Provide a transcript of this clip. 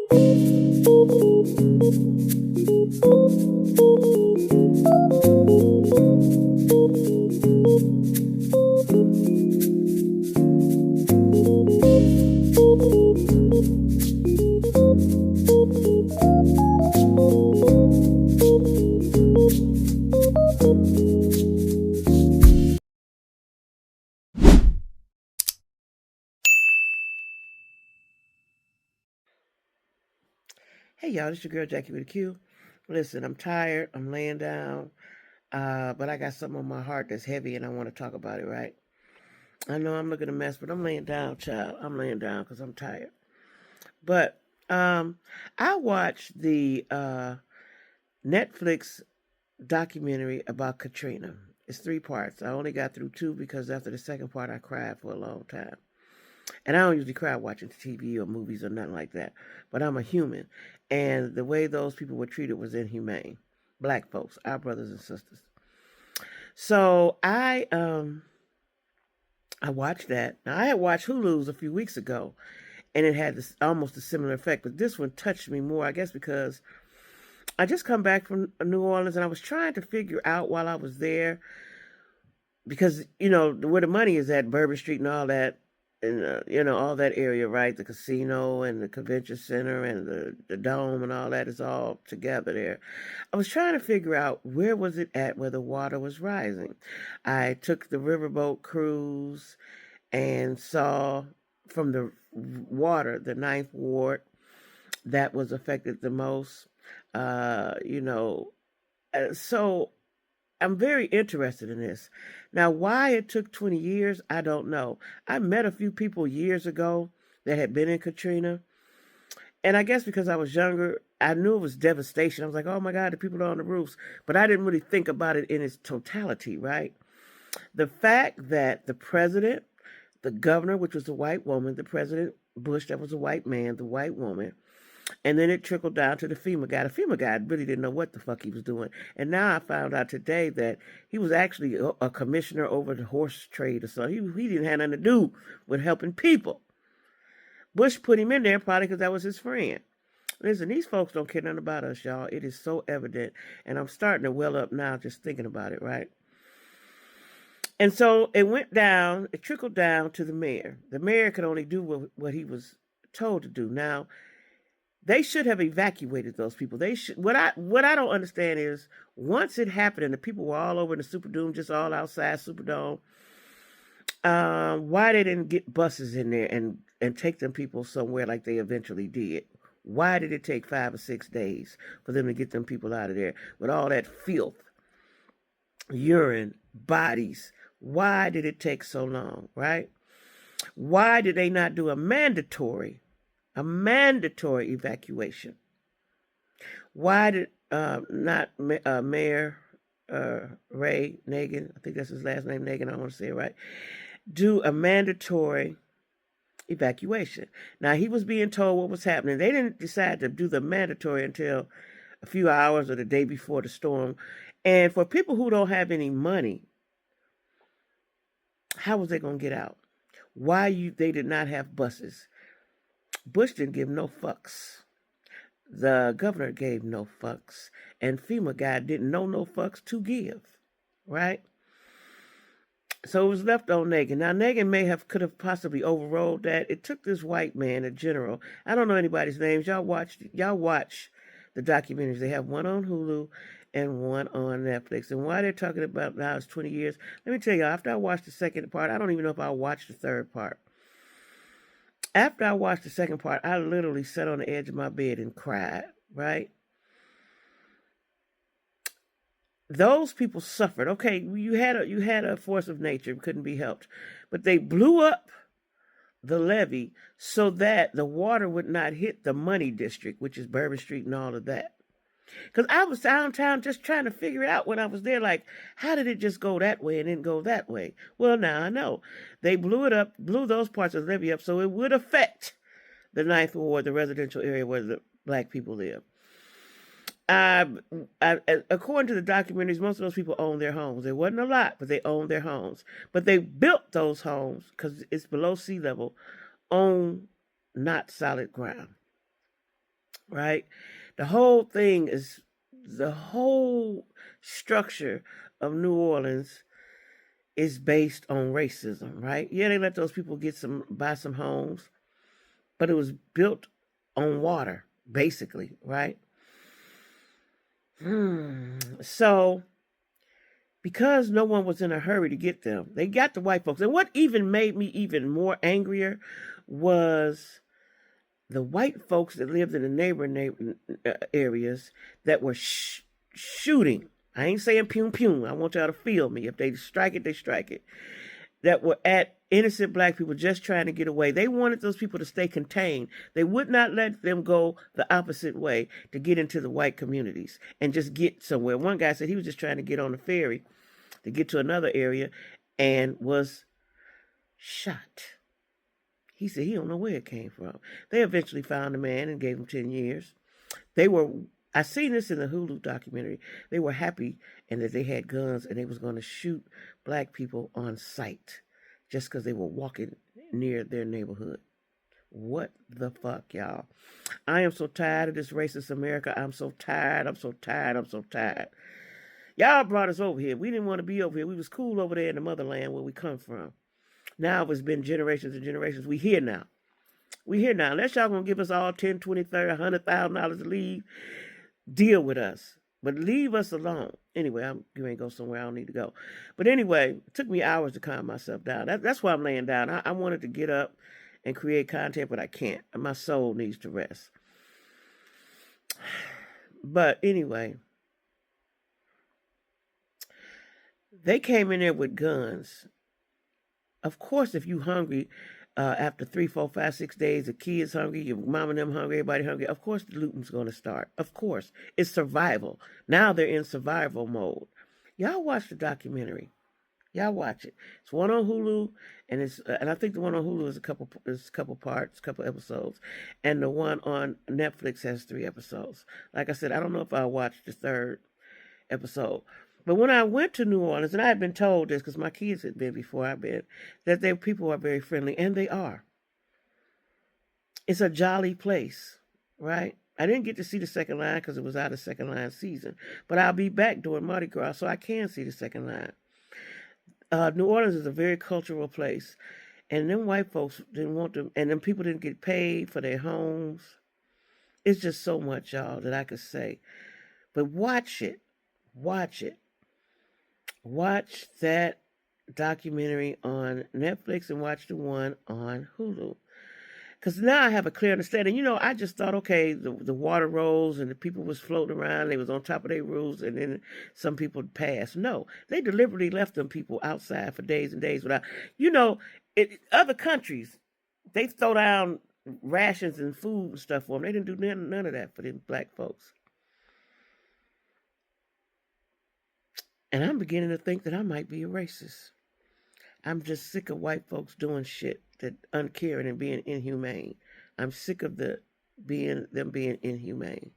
Hey y'all, this your girl Jackie with a Q. Listen, I'm tired. I'm laying down, but I got something on my heart that's heavy, and I want to talk about it. Right? I know I'm looking a mess, but I'm laying down, child. I'm laying down because I'm tired. But I watched the Netflix documentary about Katrina. It's 3 parts. I only got through 2 because after the second part, I cried for a long time. And I don't usually cry watching TV or movies or nothing like that. But I'm a human. And the way those people were treated was inhumane. Black folks, our brothers and sisters. So I watched that. Now I had watched Hulu's a few weeks ago, and it had almost a similar effect. But this one touched me more, I guess, because I just come back from New Orleans, and I was trying to figure out while I was there, because where the money is at, Bourbon Street and all that, and all that area, right? The casino and the convention center and the dome and all that is all together there. I was trying to figure out where was it at where the water was rising. I took the riverboat cruise and saw from the water the Ninth Ward that was affected the most. So I'm very interested in this. Now, why it took 20 years, I don't know. I met a few people years ago that had been in Katrina. And I guess because I was younger, I knew it was devastation. I was like, oh my God, the people are on the roofs. But I didn't really think about it in its totality, right? The fact that the president, the governor, which was a white woman, the president Bush, that was a white man, the white woman, and then it trickled down to the FEMA guy. The FEMA guy really didn't know what the fuck he was doing. And now I found out today that he was actually a commissioner over the horse trade or something. He didn't have nothing to do with helping people. Bush put him in there probably because that was his friend. Listen, these folks don't care nothing about us, y'all. It is so evident. And I'm starting to well up now just thinking about it, right? And so it trickled down to the mayor. The mayor could only do what he was told to do. Now, they should have evacuated those people. They should. What I don't understand is once it happened and the people were all over in the Superdome, just all outside Superdome, why they didn't get buses in there and take them people somewhere like they eventually did? Why did it take 5 or 6 days for them to get them people out of there with all that filth, urine, bodies? Why did it take so long, right? Why did they not do a mandatory evacuation? Why did not Mayor Ray Nagin, I think that's his last name, Nagin, I don't want to say it right, do a mandatory evacuation? Now, he was being told what was happening. They didn't decide to do the mandatory until a few hours or the day before the storm. And for people who don't have any money, how was they going to get out? They did not have buses. Bush didn't give no fucks. The governor gave no fucks. And FEMA guy didn't know no fucks to give. Right? So it was left on Nagin. Now, Nagin could have possibly overrode that. It took this white man, a general. I don't know anybody's names. Y'all watch the documentaries. They have one on Hulu and one on Netflix. And why they're talking about now it's 20 years, let me tell you, after I watched the second part, I don't even know if I'll watch the third part. After I watched the second part, I literally sat on the edge of my bed and cried, right? Those people suffered. Okay, you had a force of nature, couldn't be helped. But they blew up the levee so that the water would not hit the money district, which is Bourbon Street and all of that. Because I was downtown just trying to figure it out when I was there, like, how did it just go that way and then go that way? Well, now I know. They blew those parts of the levee up so it would affect the Ninth Ward, the residential area where the black people live. According to the documentaries, most of those people own their homes. There wasn't a lot, but they owned their homes. But they built those homes, because it's below sea level, on not solid ground. right? The whole thing is the whole structure of New Orleans is based on racism, right? Yeah, they let those people buy some homes, but it was built on water, basically, right? So because no one was in a hurry to get them, they got the white folks. And what even made me even more angrier was the white folks that lived in the neighboring areas that were shooting. I ain't saying pum pum. I want y'all to feel me. If they strike it, they strike it. That were at innocent black people just trying to get away. They wanted those people to stay contained. They would not let them go the opposite way to get into the white communities and just get somewhere. One guy said he was just trying to get on the ferry to get to another area and was shot. He said he don't know where it came from. They eventually found the man and gave him 10 years. They were, I seen this in the Hulu documentary. They were happy and that they had guns and they was going to shoot black people on sight just because they were walking near their neighborhood. What the fuck, y'all? I am so tired of this racist America. I'm so tired. I'm so tired. I'm so tired. Y'all brought us over here. We didn't want to be over here. We was cool over there in the motherland where we come from. Now it's been generations and generations. We here now. We here now. Unless y'all gonna give us all 10, 20, 30, $100,000 to leave, deal with us. But leave us alone. Anyway, I'm going to go somewhere I don't need to go. But anyway, it took me hours to calm myself down. That's why I'm laying down. I wanted to get up and create content, but I can't. My soul needs to rest. But anyway, they came in there with guns. Of course, if you hungry, after 3, 4, 5, 6 days, the kids hungry, your mom and them hungry, everybody hungry, of course the looting's going to start. Of course. It's survival. Now they're in survival mode. Y'all watch the documentary. Y'all watch it. It's one on Hulu, and I think the one on Hulu is a couple parts, couple episodes, and the one on Netflix has 3 episodes. Like I said, I don't know if I'll watch the 3rd episode. But when I went to New Orleans, and I had been told this because my kids had been before I've been, that their people are very friendly, and they are. It's a jolly place, right? I didn't get to see the second line because it was out of second line season, but I'll be back during Mardi Gras, so I can see the second line. New Orleans is a very cultural place, and them white folks didn't want them, and them people didn't get paid for their homes. It's just so much, y'all, that I could say. But watch it. Watch it. Watch that documentary on Netflix and watch the one on Hulu. Because now I have a clear understanding. You know, I just thought, okay, the water rose and the people was floating around. They was on top of their roofs and then some people passed. No, they deliberately left them people outside for days and days without, you know, other countries, they throw down rations and food and stuff for them. They didn't do none of that for them black folks. And I'm beginning to think that I might be a racist. I'm just sick of white folks doing shit that uncaring and being inhumane. I'm sick of them being inhumane.